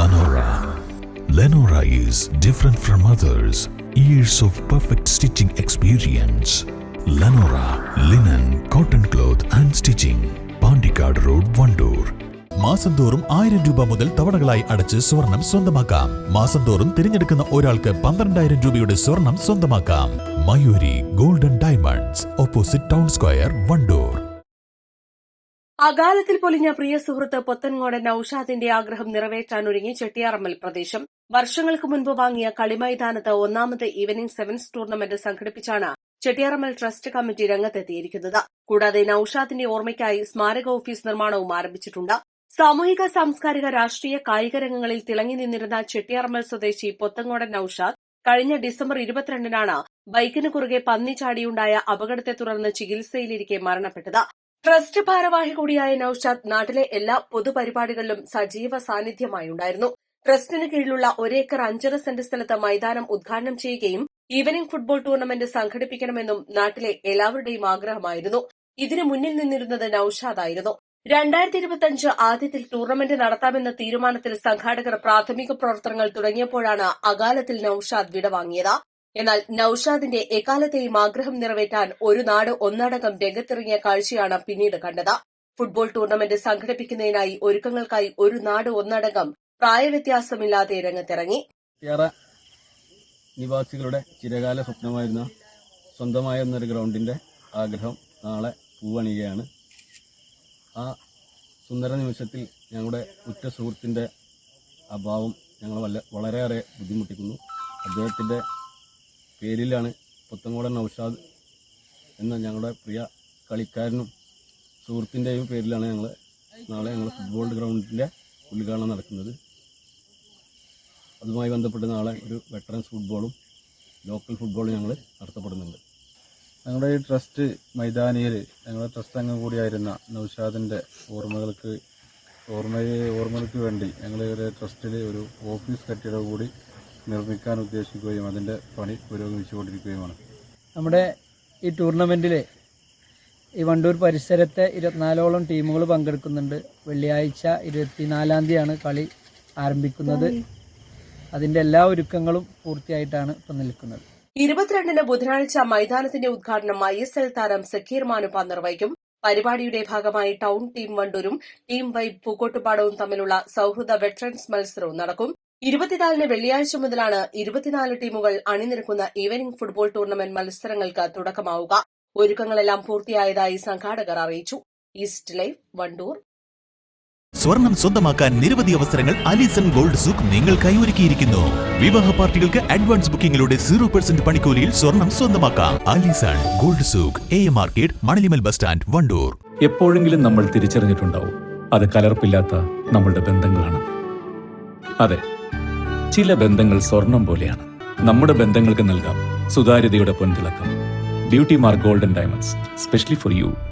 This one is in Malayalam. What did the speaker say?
Lenora. Lenora is different from others. Years of perfect stitching experience. Lenora linen, cotton cloth and stitching. Pandikad Road, Vandoor. മാസം തോറും 1000 രൂപ മുതൽ തവണകളായി അടച്ച് സ്വർണം സ്വന്തമാക്കാം. മാസം തോറും തിരഞ്ഞെടുക്കുന്ന ഒരാൾക്ക് 12,000 രൂപയുടെ സ്വർണം സ്വന്തമാക്കാം. Mayuri golden diamonds, opposite town square, Wandoor. അകാലത്തിൽ പൊലിഞ്ഞ പ്രിയ സുഹൃത്ത് പൊത്തൻകോട് നൌഷാദിന്റെ ആഗ്രഹം നിറവേറ്റാനൊരുങ്ങി ചെട്ടിയാറമ്മൽ പ്രദേശം. വർഷങ്ങൾക്ക് മുൻപ് വാങ്ങിയ കളിമൈതാനത്ത് ഒന്നാമത്തെ ഈവനിംഗ് സെവൻസ് ടൂർണമെന്റ് സംഘടിപ്പിച്ചാണ് ചെട്ടിയാറമ്മൽ ട്രസ്റ്റ് കമ്മിറ്റി രംഗത്തെത്തിയിരിക്കുന്നത്. കൂടാതെ നൌഷാദിന്റെ ഓർമ്മയ്ക്കായി സ്മാരക ഓഫീസ് നിർമ്മാണവും ആരംഭിച്ചിട്ടുണ്ട്. സാമൂഹിക, സാംസ്കാരിക, രാഷ്ട്രീയ, കായിക രംഗങ്ങളിൽ തിളങ്ങി നിന്നിരുന്ന ചെട്ടിയാറമ്മൽ സ്വദേശി പൊത്തൻകോട് നൌഷാദ് കഴിഞ്ഞ ഡിസംബർ 22-നാണ് ബൈക്കിന് കുറുകെ പന്നി ചാടിയുണ്ടായ അപകടത്തെ തുടർന്ന് ചികിത്സയിലിരിക്കെ മരണപ്പെട്ടത്. ട്രസ്റ്റ് ഭാരവാഹി കൂടിയായ നൌഷാദ് നാട്ടിലെ എല്ലാ പൊതുപരിപാടികളിലും സജീവ സാന്നിധ്യമായുണ്ടായിരുന്നു. ട്രസ്റ്റിന് കീഴിലുള്ള 1 ഏക്കർ 5.5 സെന്റ് സ്ഥലത്ത് മൈതാനം ഉദ്ഘാടനം ചെയ്യുകയും ഈവനിംഗ് ഫുട്ബോൾ ടൂർണമെന്റ് സംഘടിപ്പിക്കണമെന്നും നാട്ടിലെ എല്ലാവരുടെയും ആഗ്രഹമായിരുന്നു. ഇതിനു മുന്നിൽ നിന്നിരുന്നത് നൌഷാദായിരുന്നു. 2025 ആദ്യത്തിൽ ടൂർണമെന്റ് നടത്താമെന്ന തീരുമാനത്തിൽ സംഘാടകർ പ്രാഥമിക പ്രവർത്തനങ്ങൾ തുടങ്ങിയപ്പോഴാണ് അകാലത്തിൽ നൌഷാദ് വിടവാങ്ങിയത്. എന്നാൽ നൌഷാദിന്റെ എക്കാലത്തെയും ആഗ്രഹം നിറവേറ്റാൻ ഒരു നാട് ഒന്നടങ്കം രംഗത്തിറങ്ങിയ കാഴ്ചയാണ് പിന്നീട് കണ്ടത്. ഫുട്ബോൾ ടൂർണമെന്റ് സംഘടിപ്പിക്കുന്നതിനായി ഒരുക്കങ്ങൾക്കായി ഒരു നാട് ഒന്നടങ്കം പ്രായവ്യത്യാസമില്ലാതെ രംഗത്തിറങ്ങി. ഏറെ നിവാസികളുടെ ചിരകാല സ്വപ്നമായിരുന്ന സ്വന്തമായ ഒന്നൊരു ഗ്രൗണ്ടിന്റെ ആഗ്രഹം നാളെ പൂവണിയുകയാണ്. ആ സുന്ദര നിമിഷത്തിൽ ഞങ്ങളുടെ ഉറ്റ സുഹൃത്തിന്റെ അഭാവം ഞങ്ങൾ വളരെയേറെ ബുദ്ധിമുട്ടിക്കുന്നു. അദ്ദേഹത്തിന്റെ പേരിലാണ് പൊത്തൻകോട് നൌഷാദ് എന്ന ഞങ്ങളുടെ പ്രിയ കളിക്കാരനും സുഹൃത്തിൻ്റെയും പേരിലാണ് നാളെ ഞങ്ങൾ ഫുട്ബോൾ ഗ്രൗണ്ടിൻ്റെ ഉദ്ഘാടനം നടക്കുന്നത്. അതുമായി ബന്ധപ്പെട്ട് നാളെ ഒരു വെറ്ററൻസ് ഫുട്ബോളും ലോക്കൽ ഫുട്ബോളും ഞങ്ങൾ നടത്തപ്പെടുന്നുണ്ട്. ഞങ്ങളുടെ ഈ ട്രസ്റ്റ് മൈതാനിയിൽ ഞങ്ങളുടെ ട്രസ്റ്റ് അംഗം കൂടിയായിരുന്ന നൌഷാദിൻ്റെ ഓർമ്മകൾക്ക് വേണ്ടി ഞങ്ങൾ ട്രസ്റ്റിൽ ഒരു ഓഫീസ് കെട്ടിടം കൂടി നിർമ്മിക്കാൻ ഉദ്ദേശിക്കുകയും അതിൻ്റെ പണി പുരോഗമിച്ചുകൊണ്ടിരിക്കുകയുമാണ്. നമ്മുടെ ഈ ടൂർണമെൻറ്റിൽ ഈ വണ്ടൂർ പരിസരത്തെ 24ഓളം ടീമുകൾ പങ്കെടുക്കുന്നുണ്ട്. വെള്ളിയാഴ്ച 24-ാം തീയതിയാണ് കളി ആരംഭിക്കുന്നത്. അതിൻ്റെ എല്ലാ ഒരുക്കങ്ങളും പൂർത്തിയായിട്ടാണ് ഇപ്പം നിൽക്കുന്നത്. 22-ന് ബുധനാഴ്ച മൈതാനത്തിന്റെ ഉദ്ഘാടനം ISL താരം സക്കീർ മാനുപ്പ നിർവഹിക്കും. പരിപാടിയുടെ ഭാഗമായി ടൌൺ ടീം വണ്ടൂരും ടീം വൈബ് പൂക്കോട്ടുപാടവും തമ്മിലുള്ള സൌഹൃദ വെറ്ററൻസ് മത്സരവും നടക്കും. 24-ന് വെള്ളിയാഴ്ച മുതലാണ് 24 ടീമുകൾ അണിനിരക്കുന്ന ഈവനിംഗ് ഫുട്ബോൾ ടൂർണമെന്റ് മത്സരങ്ങൾക്ക് തുടക്കമാവുക. ഒരുക്കങ്ങളെല്ലാം പൂർത്തിയായതായി സംഘാടകർ അറിയിച്ചു. East live, Wandoor. സ്വർണം സ്വന്തമാക്കാൻ നിരവധി അവസരങ്ങൾ അലിസൺ ഗോൾഡ് സൂക്ക് നിങ്ങൾക്കായി ഒരുക്കിയിരിക്കുന്നു. വിവാഹ പാർട്ടികൾക്ക് അഡ്വാൻസ് ബുക്കിംഗിലൂടെ 0% പണിക്കൂലിയിൽ സ്വർണം സ്വന്തമാക്കാം. Alison gold souk, AM market, Manalimal bus stand, Wandoor. എപ്പോഴെങ്കിലും നമ്മൾ തിരിച്ചറിഞ്ഞിട്ടുണ്ടാവും അത് കലർപ്പില്ലാത്ത നമ്മളുടെ ബന്ധങ്ങളാണ്. അതെ, ചില ബന്ധങ്ങൾ സ്വർണം പോലെയാണ്. നമ്മുടെ ബന്ധങ്ങൾക്ക് നൽകാം സുതാര്യതയുടെ പൊൻതിളക്കം. Beauty mark golden diamonds, specially for U.